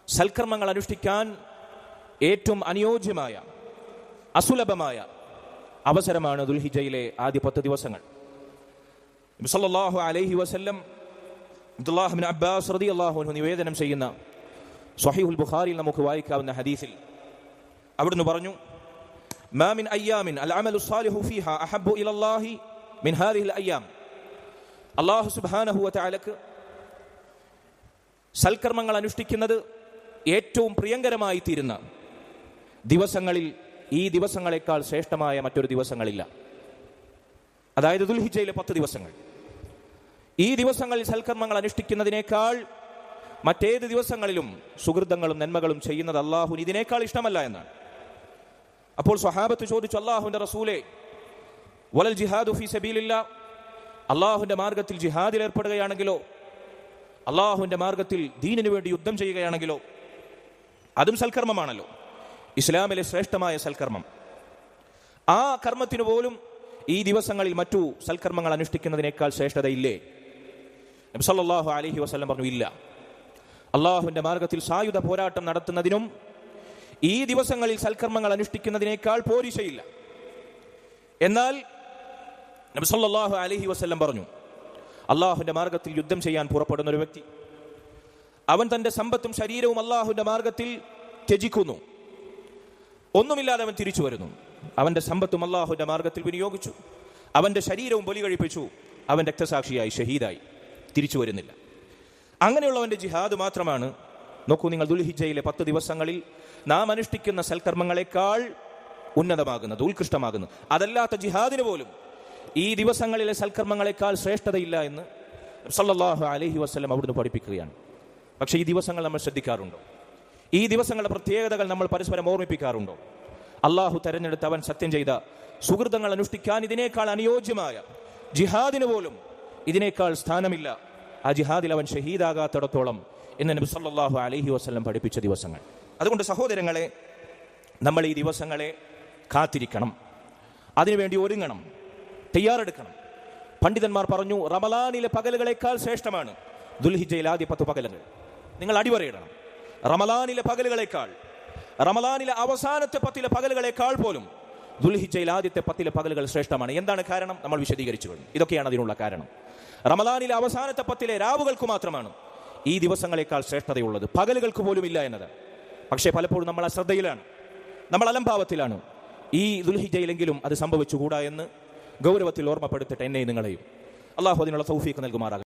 സൽക്കർമ്മങ്ങൾ അനുഷ്ഠിക്കാൻ ഏറ്റവും അനുയോജ്യമായ അസുലഭമായ അവസരമാണ് ദുൽഹിജ്ജയിലെ ആദ്യ 10 ദിവസങ്ങൾ. നബി സല്ലല്ലാഹു അലൈഹി വസല്ലം അബ്ദുല്ലാഹ് ഇബ്നു അബ്ബാസ് റളിയല്ലാഹു അൻഹു നിവേദനം ചെയ്യുന്ന സ്വഹീഹുൽ ബുഖാരിയിൽ നമുക്ക് വായിക്കാവുന്ന ഹദീസിൽ അവിടുന്ന് പറഞ്ഞു, മാ മിൻ അയ്യാമിൻ അൽ അമലു സ്സാലിഹു ഫീഹാ അഹബ്ബു ഇലല്ലാഹി മിൻ ഹാദിഹിൽ അയ്യാം. അല്ലാഹു സുബ്ഹാനഹു വ തആലക്ക് സൽക്കർമ്മങ്ങൾ അനുഷ്ഠിക്കുന്നത് ഏറ്റവും പ്രിയങ്കരമായി തീരുന്ന ദിവസങ്ങളിൽ ഈ ദിവസങ്ങളെക്കാൾ ശ്രേഷ്ഠമായ മറ്റൊരു ദിവസങ്ങളില്ല. അതായത് ദുൽഹിജ്ജയിലെ 10 ദിവസങ്ങൾ. ഈ ദിവസങ്ങളിൽ സൽക്കർമ്മങ്ങൾ അനുഷ്ഠിക്കുന്നതിനേക്കാൾ മറ്റേത് ദിവസങ്ങളിലും സുഹൃതങ്ങളും നന്മകളും ചെയ്യുന്നത് അല്ലാഹുവിന് ഇതിനേക്കാൾ ഇഷ്ടമല്ല എന്നാണ്. അപ്പോൾ സ്വഹാബത്ത് ചോദിച്ചു, അല്ലാഹുവിന്റെ റസൂലേ, വലൽ ജിഹാദു ഫീ സബീലില്ലാഹ്, അല്ലാഹുവിന്റെ മാർഗത്തിൽ ജിഹാദിൽ ഏർപ്പെടുകയാണെങ്കിലോ, അല്ലാഹുവിന്റെ മാർഗത്തിൽ ദീനിനു വേണ്ടി യുദ്ധം ചെയ്യുകയാണെങ്കിലോ? അതും സൽക്കർമ്മമാണല്ലോ, ഇസ്ലാമിലെ ശ്രേഷ്ഠമായ സൽക്കർമ്മം. ആ കർമ്മത്തിനു പോലും ഈ ദിവസങ്ങളിൽ മറ്റു സൽക്കർമ്മങ്ങൾ അനുഷ്ഠിക്കുന്നതിനേക്കാൾ ശ്രേഷ്ഠതയില്ലേ? നബി സല്ലല്ലാഹു അലൈഹി വസല്ലം പറഞ്ഞു, ഇല്ല. അല്ലാഹുവിന്റെ മാർഗത്തിൽ സായുധ പോരാട്ടം നടത്തുന്നതിനും ഈ ദിവസങ്ങളിൽ സൽക്കർമ്മങ്ങൾ അനുഷ്ഠിക്കുന്നതിനേക്കാൾ പോരിശയില്ല. എന്നാൽ നബി സല്ലല്ലാഹു അലൈഹി വസല്ലം പറഞ്ഞു, അല്ലാഹുവിന്റെ മാർഗത്തിൽ യുദ്ധം ചെയ്യാൻ പുറപ്പെടുന്ന ഒരു വ്യക്തി, അവൻ തന്റെ സമ്പത്തും ശരീരവും അല്ലാഹുവിന്റെ മാർഗത്തിൽ ത്യജിക്കുന്നു, ഒന്നുമില്ലാതെ അവൻ തിരിച്ചു വരുന്നു. അവന്റെ സമ്പത്തും അല്ലാഹുവിന്റെ മാർഗത്തിൽ വിനിയോഗിച്ചു, അവന്റെ ശരീരവും ബലി കഴിപ്പിച്ചു, അവൻ രക്തസാക്ഷിയായി ഷഹീദായി തിരിച്ചു വരുന്നില്ല. അങ്ങനെയുള്ളവന്റെ ജിഹാദ് മാത്രമാണ്, നോക്കൂ നിങ്ങൾ, ദുൽഹിജ്ജയിലെ 10 ദിവസങ്ങളിൽ നാം അനുഷ്ഠിക്കുന്ന സൽക്കർമ്മങ്ങളെക്കാൾ ഉന്നതമാകുന്നത്, ഉത്കൃഷ്ടമാകുന്നത്. അതല്ലാത്ത ജിഹാദിന് പോലും ഈ ദിവസങ്ങളിലെ സൽക്കർമ്മങ്ങളെക്കാൾ ശ്രേഷ്ഠതയില്ല എന്ന് സല്ലല്ലാഹു അലൈഹി വസല്ലം അവിടുന്ന് പഠിപ്പിക്കുകയാണ്. പക്ഷേ ഈ ദിവസങ്ങൾ നമ്മൾ ശ്രദ്ധിക്കാറുണ്ടോ? ഈ ദിവസങ്ങളുടെ പ്രത്യേകതകൾ നമ്മൾ പരസ്പരം ഓർമ്മിപ്പിക്കാറുണ്ടോ? അള്ളാഹു തെരഞ്ഞെടുത്ത് അവൻ സത്യം ചെയ്ത സുഹൃതങ്ങൾ അനുഷ്ഠിക്കാൻ ഇതിനേക്കാൾ അനുയോജ്യമായ ജിഹാദിന് പോലും ഇതിനേക്കാൾ സ്ഥാനമില്ല. ആ ജിഹാദിൽ അവൻ ഷഹീദാകാത്തിടത്തോളം എന്ന് നബി സല്ലല്ലാഹു അലൈഹി വസല്ലം പഠിപ്പിച്ച ദിവസങ്ങൾ. അതുകൊണ്ട് സഹോദരങ്ങളെ, നമ്മൾ ഈ ദിവസങ്ങളെ കാത്തിരിക്കണം, അതിനുവേണ്ടി ഒരുങ്ങണം, തയ്യാറെടുക്കണം. പണ്ഡിതന്മാർ പറഞ്ഞു, റമളാനിലെ പകലുകളെക്കാൾ ശ്രേഷ്ഠമാണ് ദുൽഹിജ്ജയിലെ ആദ്യ 10 പകലുകൾ. നിങ്ങൾ അടിവരയിടണം. റമളാനിലെ പകലുകളെക്കാൾ, റമളാനിലെ അവസാനത്തെ 10 പകലുകളെക്കാൾ പോലും ദുൽഹിജ്ജയിലെ ആദ്യത്തെ 10 പകലുകൾ ശ്രേഷ്ഠമാണ്. എന്താണ് കാരണം? നമ്മൾ വിശദീകരിച്ചു കഴിഞ്ഞു. ഇതൊക്കെയാണ് അതിനുള്ള കാരണം. റമളാനിലെ അവസാനത്തെ 10 രാവുകൾക്ക് മാത്രമാണ് ഈ ദിവസങ്ങളെക്കാൾ ശ്രേഷ്ഠതയുള്ളത്, പകലുകൾക്ക് പോലും ഇല്ല എന്നത്. പക്ഷേ പലപ്പോഴും നമ്മൾ അശ്രദ്ധയിലാണ്, നമ്മൾ അലംഭാവത്തിലാണ്. ഈ ദുൽഹിജ്ജയിലെങ്കിലും അത് സംഭവിച്ചുകൂടാ എന്ന് ഗൗരവത്തിൽ ഓർമ്മപ്പെടുത്തിട്ട് എന്നെയും നിങ്ങളെയും അള്ളാഹു അതിനുള്ള തൗഫീഖ് നൽകുമാറാകട്ടെ.